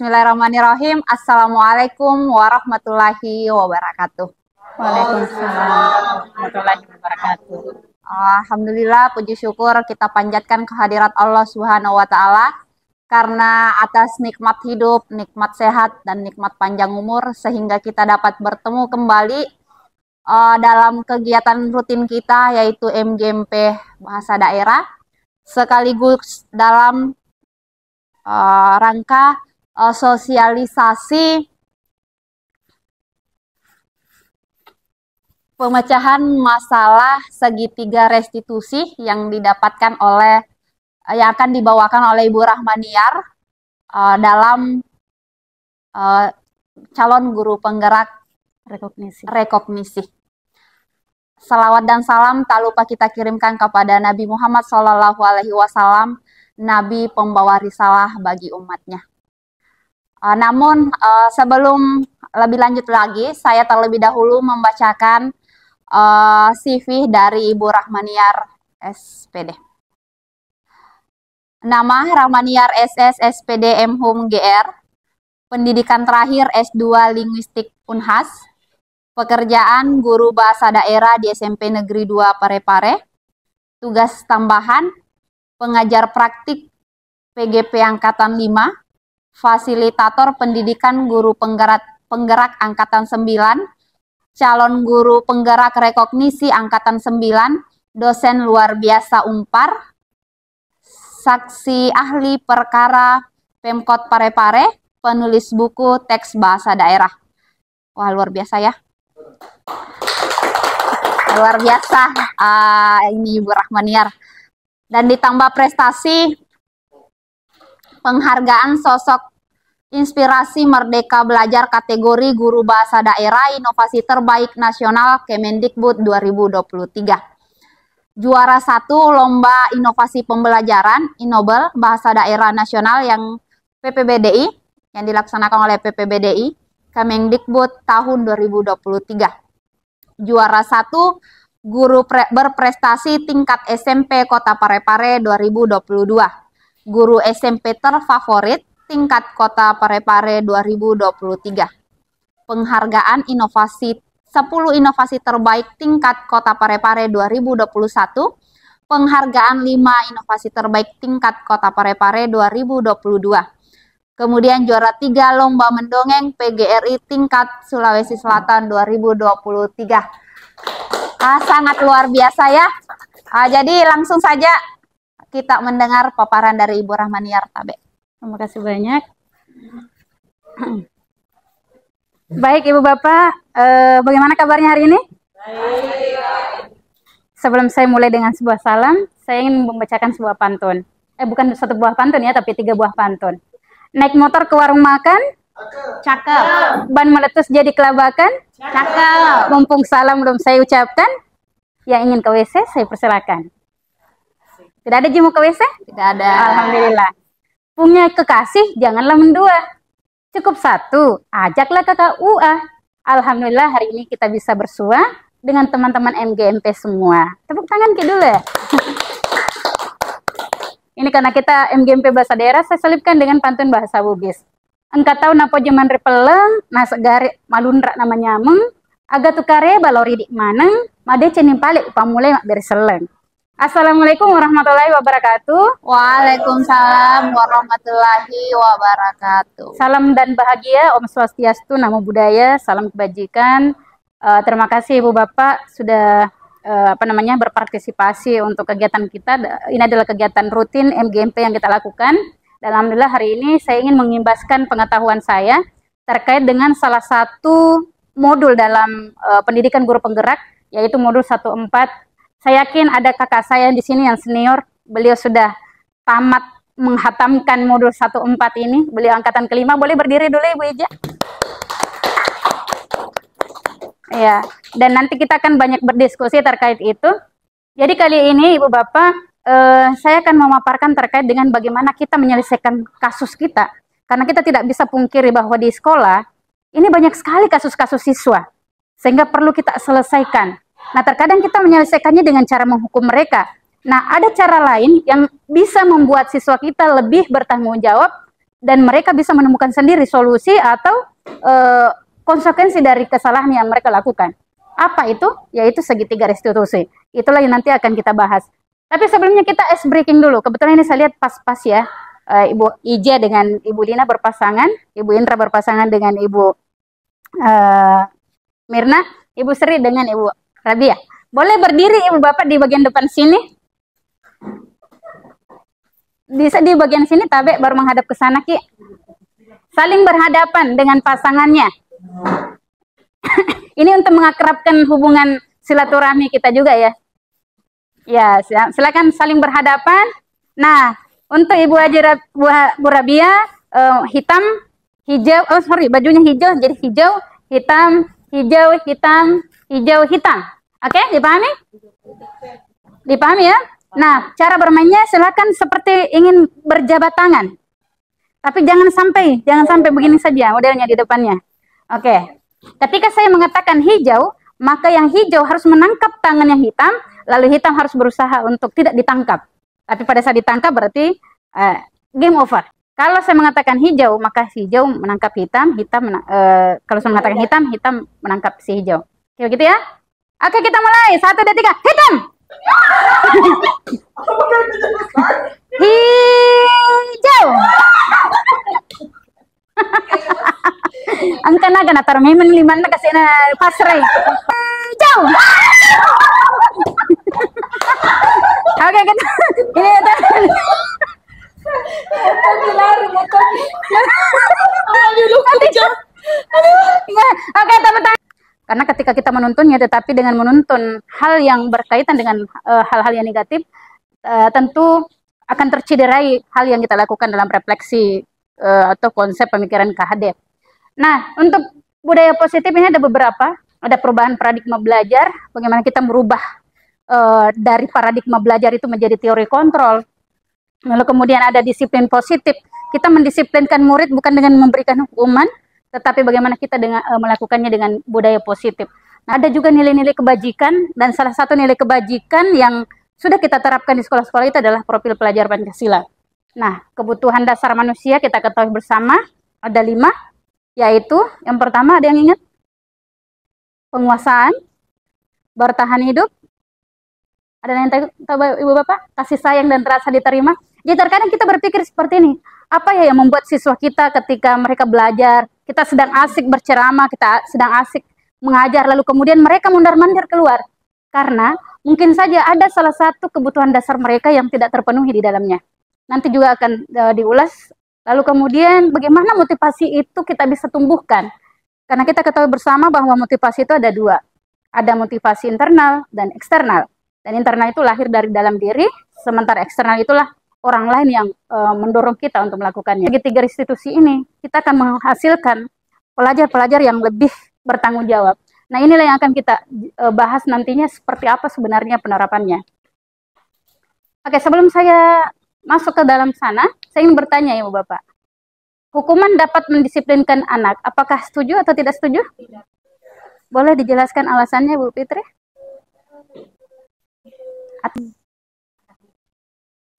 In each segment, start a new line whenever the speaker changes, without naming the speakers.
Bismillahirrahmanirrahim. Assalamualaikum warahmatullahi wabarakatuh.
Waalaikumsalam warahmatullahi wabarakatuh.
Alhamdulillah, puji syukur kita panjatkan kehadirat Allah Subhanahu wa Ta'ala karena atas nikmat hidup, nikmat sehat, dan nikmat panjang umur sehingga kita dapat bertemu kembali dalam kegiatan rutin kita yaitu MGMP Bahasa Daerah sekaligus dalam rangka sosialisasi pemecahan masalah segitiga restitusi yang didapatkan yang akan dibawakan oleh Ibu Rahmaniar dalam calon guru penggerak rekognisi. Salawat dan salam tak lupa kita kirimkan kepada Nabi Muhammad SAW, Nabi pembawa risalah bagi umatnya. Namun sebelum lebih lanjut lagi, saya terlebih dahulu membacakan CV dari Ibu Rahmaniar SPD. Nama Rahmaniar SS SPD MHum GR. Pendidikan terakhir S2 Linguistik Unhas. Pekerjaan guru bahasa daerah di SMP Negeri 2 Parepare. Tugas tambahan pengajar praktik PGP Angkatan 5. Fasilitator pendidikan guru penggerak Angkatan 9, calon guru penggerak rekognisi Angkatan 9, dosen luar biasa Unpar, saksi ahli perkara Pemkot Parepare, penulis buku teks bahasa daerah. Wah, luar biasa ya. Luar biasa ini Ibu Rahmaniar. Dan ditambah prestasi penghargaan sosok inspirasi Merdeka Belajar kategori guru bahasa daerah inovasi terbaik nasional Kemendikbud 2023. Juara 1 Lomba Inovasi Pembelajaran Inobel Bahasa Daerah Nasional yang PPBDI yang dilaksanakan oleh PPBDI Kemendikbud tahun 2023. Juara 1 Guru berprestasi tingkat SMP Kota Parepare 2022. Guru SMP terfavorit tingkat Kota Parepare 2023. Penghargaan inovasi 10 inovasi terbaik tingkat Kota Parepare 2021. Penghargaan 5 inovasi terbaik tingkat Kota Parepare 2022. Kemudian juara 3 Lomba Mendongeng PGRI tingkat Sulawesi Selatan 2023. Sangat luar biasa ya. Jadi langsung saja kita mendengar paparan dari Ibu Rahmaniar Tabe.
Terima kasih banyak. Baik Ibu Bapak, bagaimana kabarnya hari ini? Baik. Sebelum saya mulai dengan sebuah salam, saya ingin membacakan sebuah pantun. Bukan satu buah pantun ya, tapi 3 buah pantun. Naik motor ke warung makan,
Cakep.
ban meletus jadi kelabakan,
Cakep.
mumpung salam belum saya ucapkan, yang ingin ke WC saya persilakan. Tidak ada jimu ke WC?
Tidak ada.
Alhamdulillah. Punya kekasih janganlah mendua. Cukup 1, ajaklah ke KUA. Alhamdulillah hari ini kita bisa bersua dengan teman-teman MGMP semua. Tepuk tangan ke dulu ya. Ini karena kita MGMP Bahasa Daerah, saya selipkan dengan pantun bahasa Bugis. Engkau tahu napa jaman repeleng, nasegare malundra namanya meng, aga tukare balori dik maneng, made cenim palik upamule mak berseleng. Assalamualaikum warahmatullahi wabarakatuh.
Waalaikumsalam warahmatullahi wabarakatuh.
Salam dan bahagia, Om Swastiastu, Namo Buddhaya, salam kebajikan. Terima kasih Ibu Bapak sudah berpartisipasi untuk kegiatan kita. Ini adalah kegiatan rutin MGMP yang kita lakukan. Dan alhamdulillah hari ini saya ingin mengimbaskan pengetahuan saya terkait dengan salah satu modul dalam pendidikan guru penggerak, yaitu modul 14. Saya yakin ada kakak saya di sini yang senior, beliau sudah tamat menghatamkan modul 14 ini, beliau angkatan kelima. Boleh berdiri dulu Ibu Ija? Ya, dan nanti kita akan banyak berdiskusi terkait itu. Jadi kali ini Ibu Bapak, saya akan memaparkan terkait dengan bagaimana kita menyelesaikan kasus kita. Karena kita tidak bisa pungkiri bahwa di sekolah, ini banyak sekali kasus-kasus siswa, sehingga perlu kita selesaikan. Nah, terkadang kita menyelesaikannya dengan cara menghukum mereka. Nah, ada cara lain yang bisa membuat siswa kita lebih bertanggung jawab dan mereka bisa menemukan sendiri solusi atau konsekuensi dari kesalahan yang mereka lakukan. Apa itu? Yaitu segitiga restitusi. Itulah yang nanti akan kita bahas. Tapi sebelumnya kita ice breaking dulu. Kebetulan ini saya lihat pas-pas ya. Ibu Ija dengan Ibu Lina berpasangan, Ibu Indra berpasangan dengan Ibu Mirna, Ibu Sri dengan Ibu Rabia. Boleh berdiri Ibu Bapak di bagian depan sini. Bisa di bagian sini, Tabe baru menghadap ke sana, Ki. Saling berhadapan dengan pasangannya. Ini untuk mengakrabkan hubungan silaturahmi kita juga ya. Ya, silakan saling berhadapan. Nah, untuk Ibu Bu Rabia, hitam, hijau, bajunya hijau, jadi hijau, hitam, hijau, hitam, hijau, hitam. Oke, dipahami? Dipahami ya? Nah, cara bermainnya silakan seperti ingin berjabat tangan. Tapi jangan sampai begini saja modelnya di depannya. Oke. Ketika saya mengatakan hijau, maka yang hijau harus menangkap tangan yang hitam, lalu hitam harus berusaha untuk tidak ditangkap. Tapi pada saat ditangkap berarti game over. Kalau saya mengatakan hijau, maka hijau menangkap hitam, kalau saya mengatakan hitam, hitam menangkap si hijau. Oke, begitu ya? Oke, kita mulai. 1, 2, 3. Hitam! Hijau! Angka naga na taruh memang 5 na kasi na pasray. Hijau! Oke, kita ini Oke, teman-teman. Karena ketika kita menuntunnya, tetapi dengan menuntun hal yang berkaitan dengan hal-hal yang negatif, tentu akan tercederai hal yang kita lakukan dalam refleksi atau konsep pemikiran KHD. Nah, untuk budaya positif ini ada beberapa, ada perubahan paradigma belajar, bagaimana kita merubah dari paradigma belajar itu menjadi teori kontrol. Lalu kemudian ada disiplin positif, kita mendisiplinkan murid bukan dengan memberikan hukuman, tetapi bagaimana kita melakukannya dengan budaya positif. Nah, ada juga nilai-nilai kebajikan, dan salah satu nilai kebajikan yang sudah kita terapkan di sekolah-sekolah itu adalah profil pelajar Pancasila. Nah, kebutuhan dasar manusia kita ketahui bersama, ada 5, yaitu yang pertama ada yang ingat? Penguasaan, bertahan hidup, ada yang tahu Ibu Bapak? Kasih sayang dan rasa diterima. Jadi terkadang kita berpikir seperti ini, apa ya yang membuat siswa kita ketika mereka belajar, kita sedang asik berceramah, kita sedang asik mengajar, lalu kemudian mereka mundar-mandir keluar. Karena mungkin saja ada salah satu kebutuhan dasar mereka yang tidak terpenuhi di dalamnya. Nanti juga akan diulas. Lalu kemudian bagaimana motivasi itu kita bisa tumbuhkan. Karena kita ketahui bersama bahwa motivasi itu ada 2. Ada motivasi internal dan eksternal. Dan internal itu lahir dari dalam diri, sementara eksternal itulah orang lain yang mendorong kita untuk melakukannya. Segitiga restitusi ini, kita akan menghasilkan pelajar-pelajar yang lebih bertanggung jawab. Nah, inilah yang akan kita bahas nantinya seperti apa sebenarnya penerapannya. Oke, sebelum saya masuk ke dalam sana, saya ingin bertanya Ibu Bapak. Hukuman dapat mendisiplinkan anak, apakah setuju atau tidak setuju? Tidak. Boleh dijelaskan alasannya Bu Fitri?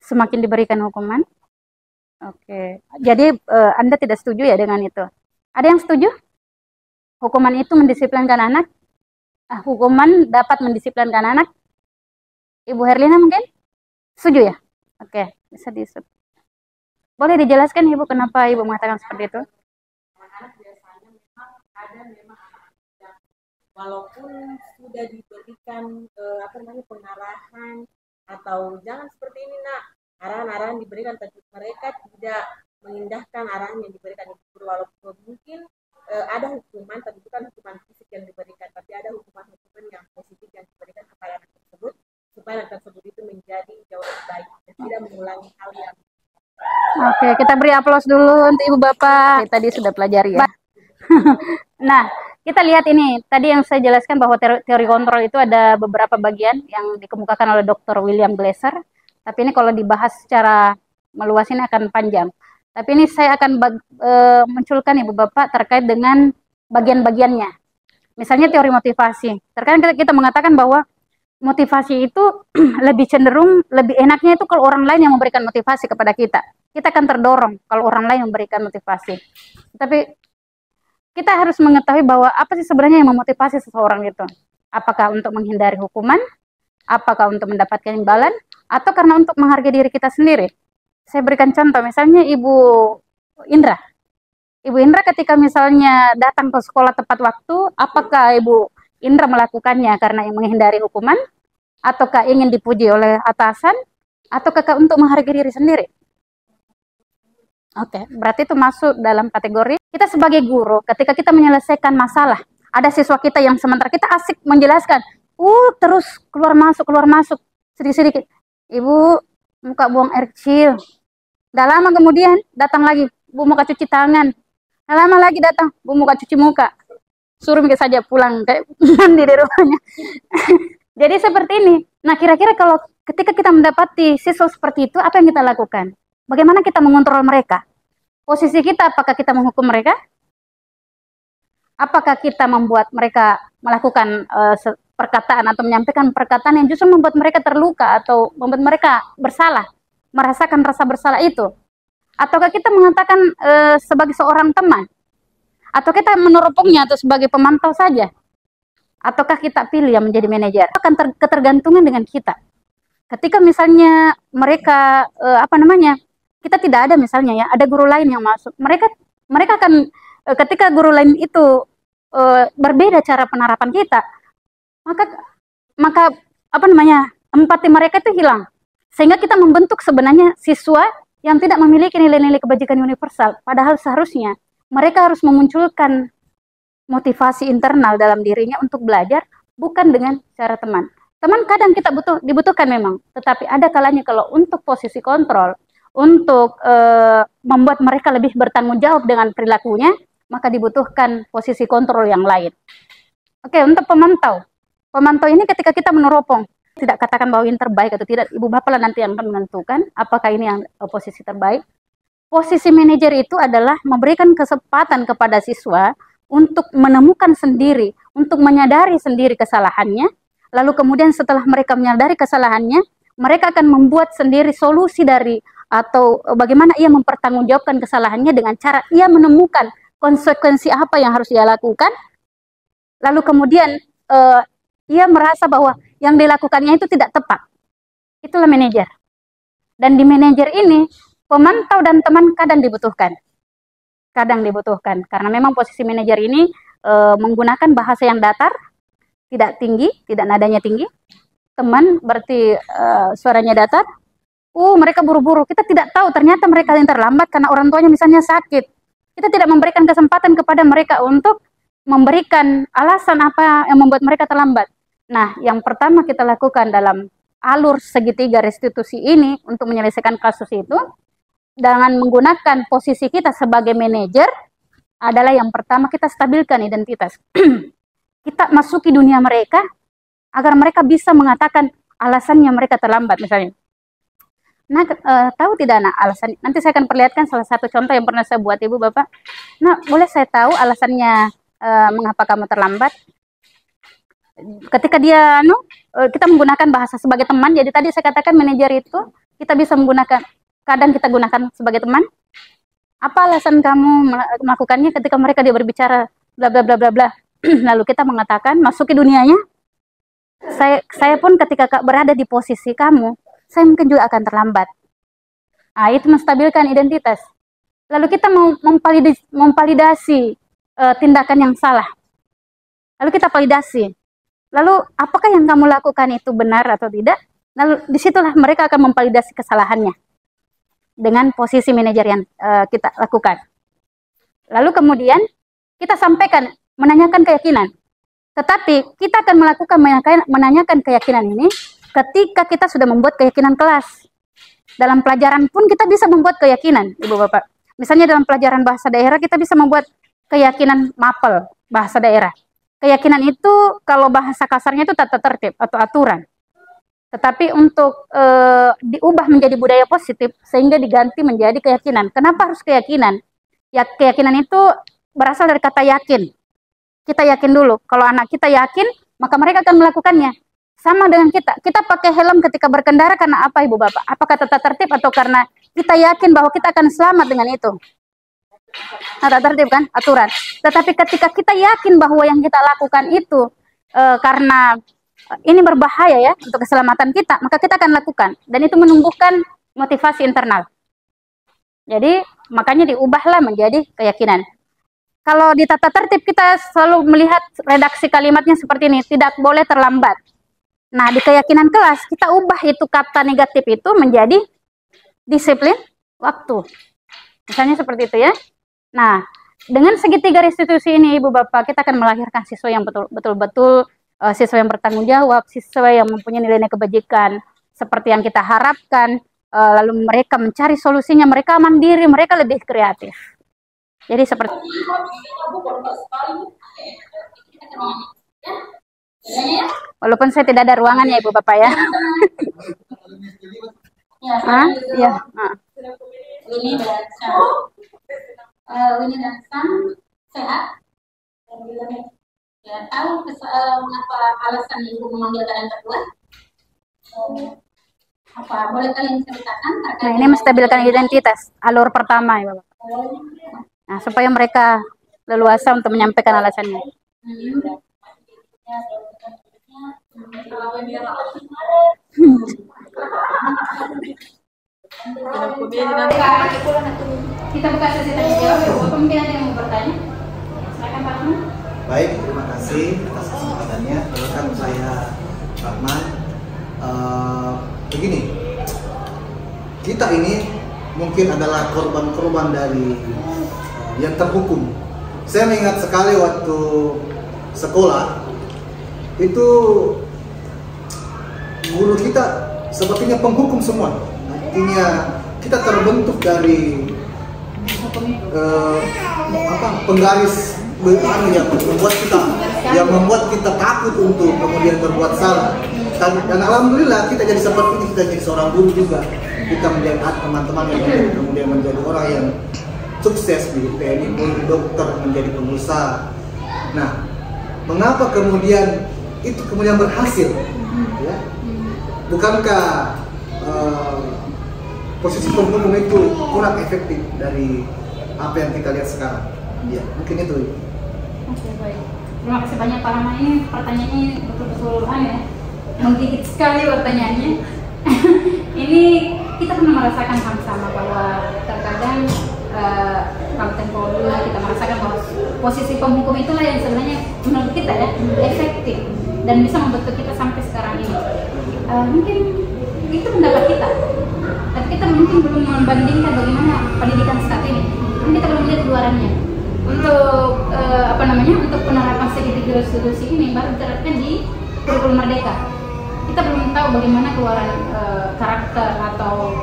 Semakin diberikan hukuman. Oke. Jadi Anda tidak setuju ya dengan itu? Ada yang setuju? Hukuman itu mendisiplinkan anak? Hukuman dapat mendisiplinkan anak? Ibu Herlina mungkin? Setuju ya? Oke, bisa disebut. Boleh dijelaskan Ibu kenapa Ibu mengatakan seperti itu?
Walaupun sudah diberikan pengarahan atau jangan seperti ini nak, arahan-arahan diberikan, tapi mereka tidak mengindahkan arahan yang diberikan itu. Walaupun mungkin ada hukuman, tapi bukan hukuman fisik yang diberikan, tapi ada hukuman-hukuman yang positif yang diberikan kepada anak tersebut, supaya anak tersebut itu menjadi jauh lebih baik dan tidak mengulangi hal yang.
Oke, kita beri aplaus dulu untuk Ibu Bapak. Tadi sudah pelajari ya. Nah, kita lihat ini. Tadi yang saya jelaskan bahwa teori kontrol itu ada beberapa bagian yang dikemukakan oleh Dr. William Glasser. Tapi ini kalau dibahas secara meluas ini akan panjang. Tapi ini saya akan munculkan Ibu Bapak terkait dengan bagian-bagiannya. Misalnya teori motivasi. Terkadang kita mengatakan bahwa motivasi itu lebih cenderung, lebih enaknya itu kalau orang lain yang memberikan motivasi kepada kita. Kita akan terdorong kalau orang lain memberikan motivasi. Tapi kita harus mengetahui bahwa apa sih sebenarnya yang memotivasi seseorang itu. Apakah untuk menghindari hukuman, apakah untuk mendapatkan imbalan, atau karena untuk menghargai diri kita sendiri. Saya berikan contoh, misalnya Ibu Indra. Ibu Indra ketika misalnya datang ke sekolah tepat waktu, apakah Ibu Indra melakukannya karena yang menghindari hukuman, ataukah ingin dipuji oleh atasan, ataukah untuk menghargai diri sendiri? Oke, berarti itu masuk dalam kategori kita sebagai guru ketika kita menyelesaikan masalah. Ada siswa kita yang sementara kita asik menjelaskan, terus keluar masuk, sedikit-sedikit. Ibu, muka buang air kecil. Udah lama kemudian datang lagi, Bu muka cuci tangan. Udah lama lagi datang, Bu muka cuci muka. Suruh mikir saja pulang kayak mandi di rumahnya. Jadi seperti ini. Nah, kira-kira kalau ketika kita mendapati siswa seperti itu, apa yang kita lakukan? Bagaimana kita mengontrol mereka? Posisi kita, apakah kita menghukum mereka? Apakah kita membuat mereka melakukan perkataan atau menyampaikan perkataan yang justru membuat mereka terluka atau membuat mereka bersalah, merasakan rasa bersalah itu? Ataukah kita mengatakan sebagai seorang teman? Atau kita meneropongnya atau sebagai pemantau saja? Ataukah kita pilih yang menjadi manajer? Akan ketergantungan dengan kita. Ketika misalnya mereka kita tidak ada misalnya ya, ada guru lain yang masuk. Mereka akan ketika guru lain itu berbeda cara penerapan kita, maka empati mereka itu hilang. Sehingga kita membentuk sebenarnya siswa yang tidak memiliki nilai-nilai kebajikan universal. Padahal seharusnya mereka harus memunculkan motivasi internal dalam dirinya untuk belajar, bukan dengan cara teman. Teman kadang kita dibutuhkan memang, tetapi ada kalanya kalau untuk posisi kontrol, untuk membuat mereka lebih bertanggung jawab dengan perilakunya, maka dibutuhkan posisi kontrol yang lain. Oke, untuk pemantau. Pemantau ini ketika kita meneropong, tidak katakan bahwa ini terbaik atau tidak, ibu bapak lah nanti yang akan menentukan apakah ini yang posisi terbaik. Posisi manajer itu adalah memberikan kesempatan kepada siswa untuk menemukan sendiri, untuk menyadari sendiri kesalahannya, lalu kemudian setelah mereka menyadari kesalahannya, mereka akan membuat sendiri solusi dari atau bagaimana ia mempertanggungjawabkan kesalahannya dengan cara ia menemukan konsekuensi apa yang harus ia lakukan, lalu kemudian ia merasa bahwa yang dilakukannya itu tidak tepat. Itulah manajer. Dan di manajer ini, pemantau dan teman kadang dibutuhkan. Karena memang posisi manajer ini menggunakan bahasa yang datar, tidak tinggi, tidak nadanya tinggi. Teman berarti suaranya datar. Mereka buru-buru. Kita tidak tahu ternyata mereka yang terlambat karena orang tuanya misalnya sakit. Kita tidak memberikan kesempatan kepada mereka untuk memberikan alasan apa yang membuat mereka terlambat. Nah, yang pertama kita lakukan dalam alur segitiga restitusi ini untuk menyelesaikan kasus itu, dengan menggunakan posisi kita sebagai manajer, adalah yang pertama kita stabilkan identitas. Kita masuki dunia mereka, agar mereka bisa mengatakan alasannya mereka terlambat misalnya. Nah, tahu tidak alasan? Nanti saya akan perlihatkan salah satu contoh yang pernah saya buat ibu bapak. Nah, boleh saya tahu alasannya mengapa kamu terlambat? Ketika dia kita menggunakan bahasa sebagai teman, jadi tadi saya katakan manajer itu kita bisa menggunakan, kadang kita gunakan sebagai teman. Apa alasan kamu melakukannya? Ketika mereka dia berbicara bla bla bla bla bla, lalu kita mengatakan masuki dunianya. Saya pun ketika berada di posisi kamu, saya mungkin juga akan terlambat. Nah, itu menstabilkan identitas. Lalu kita mau memvalidasi tindakan yang salah. Lalu kita validasi. Lalu apakah yang kamu lakukan itu benar atau tidak? Lalu disitulah mereka akan memvalidasi kesalahannya dengan posisi manajer yang kita lakukan. Lalu kemudian kita sampaikan, menanyakan keyakinan. Tetapi kita akan melakukan menanyakan keyakinan ini ketika kita sudah membuat keyakinan kelas. Dalam pelajaran pun kita bisa membuat keyakinan, Ibu Bapak. Misalnya dalam pelajaran bahasa daerah kita bisa membuat keyakinan mapel bahasa daerah. Keyakinan itu kalau bahasa kasarnya itu tata tertib atau aturan. Tetapi untuk diubah menjadi budaya positif sehingga diganti menjadi keyakinan. Kenapa harus keyakinan? Ya, keyakinan itu berasal dari kata yakin. Kita yakin dulu. Kalau anak kita yakin, maka mereka akan melakukannya. Sama dengan kita pakai helm ketika berkendara karena apa Ibu Bapak? Apakah tata tertib atau karena kita yakin bahwa kita akan selamat dengan itu? Tata tertib kan, aturan. Tetapi ketika kita yakin bahwa yang kita lakukan itu karena ini berbahaya ya untuk keselamatan kita, maka kita akan lakukan. Dan itu menumbuhkan motivasi internal. Jadi makanya diubahlah menjadi keyakinan. Kalau di tata tertib kita selalu melihat redaksi kalimatnya seperti ini, tidak boleh terlambat. Nah, di keyakinan kelas, kita ubah itu kata negatif itu menjadi disiplin waktu. Misalnya seperti itu ya. Nah, dengan segitiga restitusi ini, Ibu Bapak, kita akan melahirkan siswa yang betul-betul siswa yang bertanggung jawab, siswa yang mempunyai nilai kebajikan, seperti yang kita harapkan. Lalu mereka mencari solusinya, mereka mandiri, mereka lebih kreatif. Jadi seperti walaupun saya tidak ada ruangan ya Ibu Bapak ya. Ya.
Winnie dan Sam sehat. Ya, tahu mengapa alasan ibu memanggil kalian berdua? Apa boleh kalian ceritakan?
Nah, ini menstabilkan identitas, alur pertama ya Bapak. Nah, supaya mereka leluasa untuk menyampaikan alasannya.
Kita buka sesi tanya jawab ya, Bapak mungkin ada yang mau bertanya? Silakan Pak Rahman.
Baik, terima kasih atas kesempatannya. Perkenalkan saya Rahman. Begini, kita ini mungkin adalah korban-korban dari yang terhukum. Saya mengingat sekali waktu sekolah itu guru kita sepertinya penghukum semua. Artinya kita terbentuk dari penggaris yang membuat kita takut untuk kemudian berbuat salah. Dan alhamdulillah kita jadi seperti ini, kita jadi seorang guru juga. Kita melihat teman-teman yang kemudian menjadi orang yang sukses di TNI, dokter, menjadi pengusaha. Nah, mengapa kemudian itu kemudian berhasil? Ya? Bukankah posisi penghukum itu kurang efektif dari apa yang kita lihat sekarang? Ya, mungkin itu.
Oke, baik. Terima kasih banyak Pak Rahman. Ini pertanyaannya betul-betul ya, menggigit sekali pertanyaannya. Ini kita pernah merasakan sama-sama bahwa terkadang kalau tempo dulu kita merasakan bahwa posisi penghukum itulah yang sebenarnya menurut kita ya efektif dan bisa membentuk kita sampai sekarang ini. Mungkin itu pendapat kita, tapi kita mungkin belum membandingkan bagaimana pendidikan saat ini. Kita belum lihat luarannya. Untuk untuk penerapan segitiga restitusi ini baru diterapkan di kurikulum Merdeka. Kita belum tahu bagaimana keluaran karakter atau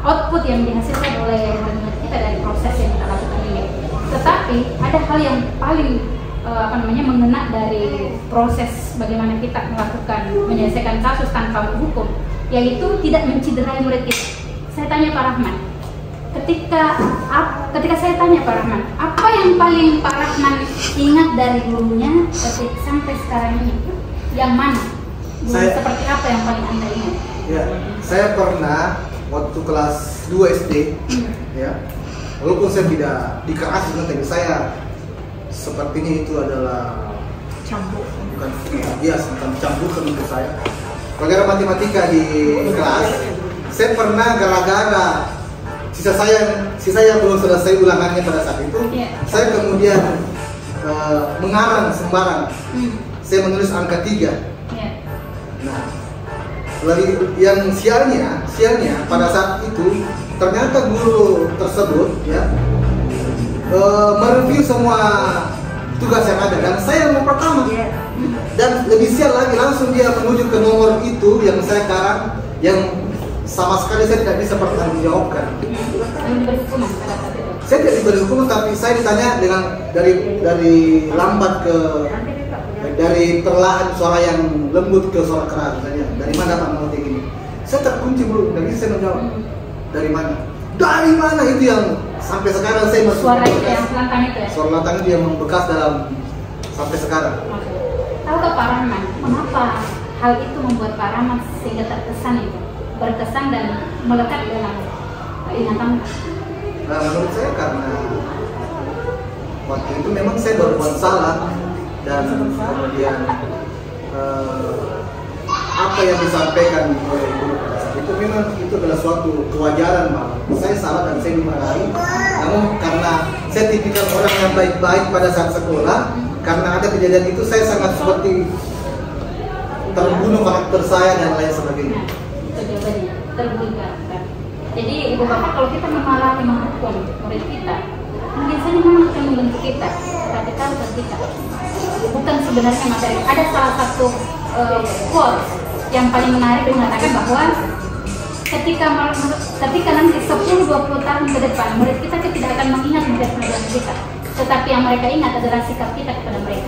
output yang dihasilkan oleh murid-murid kita dari proses yang kita lakukan ini. Tetapi ada hal yang paling mengena dari proses bagaimana kita melakukan menyelesaikan kasus tanpa menghukum, yaitu tidak menciderai murid kita. Saya tanya Pak Rahman, ketika saya tanya Pak Rahman, apa yang paling Pak Rahman ingat dari gurunya ketika sampai sekarang ini? Yang mana? Seperti apa yang paling Anda ingat?
Ya, saya pernah waktu kelas 2 SD, ya, walaupun saya tidak dikerasi, tapi saya sepertinya itu adalah cambuk, bukan ya, semacam cambukan untuk saya. Pelajaran matematika di kelas, saya pernah gara-gara sisa saya belum selesai ulangannya pada saat itu, saya kemudian mengarang sembarang. Saya menulis angka 3. Nah, lagi yang sialnya pada saat itu ternyata guru tersebut ya mereview semua tugas yang ada dan saya nomor pertama. Dan lebih sial lagi, langsung dia menuju ke nomor itu yang saya karang, yang sama sekali saya tidak bisa pertanggungjawabkan. Saya tidak diberi hukuman, tapi saya ditanya dengan dari lambat ke dari perlahan suara yang lembut ke suara keras, misalnya dari mana Pak mau ini? Saya terkunci bro, dan saya menjawab dari mana? Dari mana itu yang sampai sekarang saya masih
suara itu yang lantang itu ya?
Suara lantang itu yang membekas dalam sampai sekarang.
Tahukah Pak Rahman, mengapa hal itu membuat Pak Rahmat sehingga terkesan itu, berkesan dan melekat dalam ingatan?
Nah, menurut saya karena waktu itu memang saya berbuat salah dan kemudian apa yang disampaikan oleh guru pada saat itu memang itu adalah suatu kewajaran, malah saya salah dan saya dimarahi. Namun karena saya tipikal orang yang baik-baik pada saat sekolah, karena ada kejadian itu saya sangat seperti terbunuh karakter saya dan lain sebagainya.
Itu jawabannya, terbunuh karakter. Jadi ibu bapak, kalau kita memarahi menghukum murid kita, mungkin saja memang akan membentuk kita, tapi tahukah kita bukan sebenarnya materi. Ada salah satu quote yang paling menarik mengatakan bahwa ketika nanti 10-20 tahun ke depan murid kita tidak akan mengingat pelajaran kita, tetapi yang mereka ingat adalah sikap kita kepada mereka.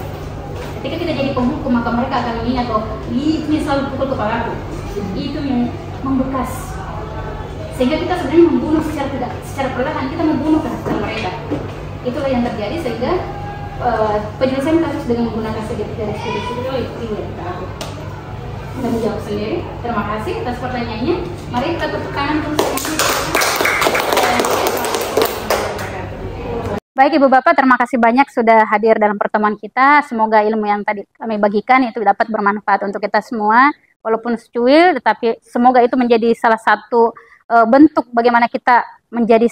Ketika kita jadi penghukum, maka mereka akan mengingat bahwa ini selalu pukul kepalaku, itu yang membekas, sehingga kita sebenarnya membunuh secara perlahan, kita membunuh karakter mereka. Itulah yang terjadi, sehingga penyelesaian kasus dengan menggunakan studi itu yang terakhir. Dan menjawab sendiri. Terima kasih atas pertanyaannya. Mari kita tepuk tangan untuk
Baik Ibu Bapak, terima kasih banyak sudah hadir dalam pertemuan kita. Semoga ilmu yang tadi kami bagikan itu dapat bermanfaat untuk kita semua. Walaupun secuil, tetapi semoga itu menjadi salah satu bentuk bagaimana kita menjadi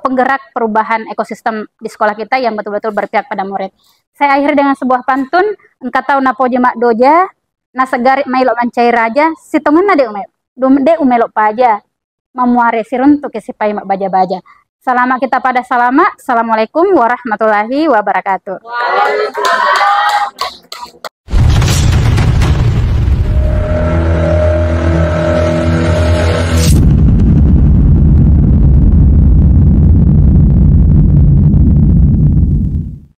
penggerak perubahan ekosistem di sekolah kita yang betul-betul berpihak pada murid. Saya akhiri dengan sebuah pantun. Engkau tahu napo jemak doja, nasegari mailok mancai raja, sitongan nade umelok paja, memuare siruntuk kesipai mak baja-baja. Selama kita pada salama. Assalamualaikum warahmatullahi wabarakatuh.
Waalaikumsalam.